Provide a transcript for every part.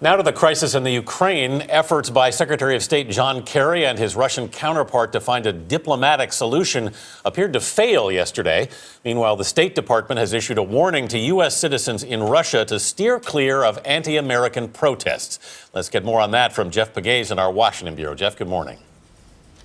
Now to the crisis in the Ukraine. Efforts by Secretary of State John Kerry and his Russian counterpart to find a diplomatic solution appeared to fail yesterday. Meanwhile, the State Department has issued a warning to U.S. citizens in Russia to steer clear of anti-American protests. Let's get more on that from Jeff Pegues in our Washington bureau. Jeff, good morning.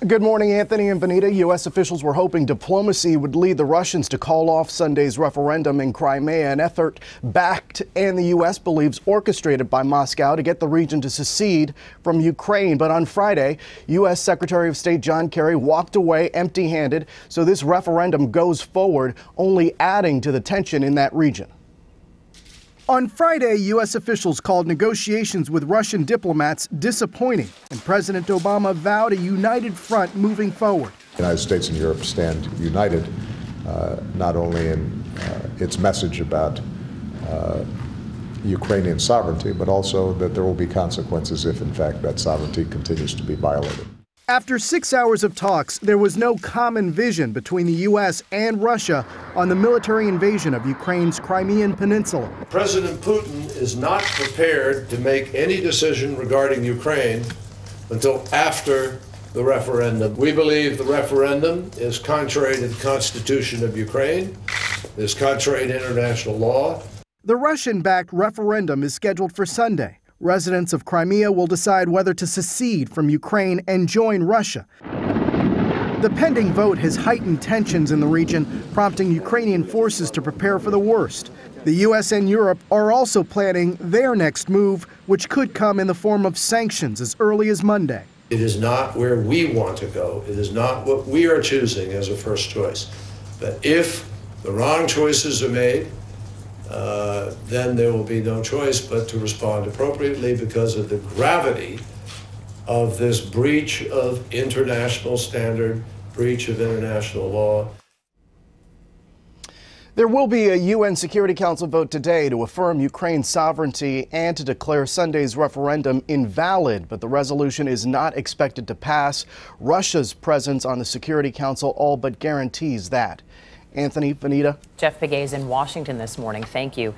Good morning, Anthony and Vanita. U.S. officials were hoping diplomacy would lead the Russians to call off Sunday's referendum in Crimea, an effort backed and the U.S. believes orchestrated by Moscow to get the region to secede from Ukraine. But on Friday, U.S. Secretary of State John Kerry walked away empty-handed, so this referendum goes forward, only adding to the tension in that region. On Friday, U.S. officials called negotiations with Russian diplomats disappointing, and President Obama vowed a united front moving forward. The United States and Europe stand united, not only in its message about Ukrainian sovereignty, but also that there will be consequences if, in fact, that sovereignty continues to be violated. After 6 hours of talks, there was no common vision between the U.S. and Russia on the military invasion of Ukraine's Crimean peninsula. President Putin is not prepared to make any decision regarding Ukraine until after the referendum. We believe the referendum is contrary to the Constitution of Ukraine, is contrary to international law. The Russian-backed referendum is scheduled for Sunday. Residents of Crimea will decide whether to secede from Ukraine and join Russia. The pending vote has heightened tensions in the region, prompting Ukrainian forces to prepare for the worst. The U.S. and Europe are also planning their next move, which could come in the form of sanctions as early as Monday. It is not where we want to go. It is not what we are choosing as a first choice. But if the wrong choices are made, then there will be no choice but to respond appropriately because of the gravity of this breach of international standard, breach of international law. There will be a UN Security Council vote today to affirm Ukraine's sovereignty and to declare Sunday's referendum invalid, but the resolution is not expected to pass. Russia's presence on the Security Council all but guarantees that. Anthony, Vanita. Jeff Pegues in Washington this morning. Thank you.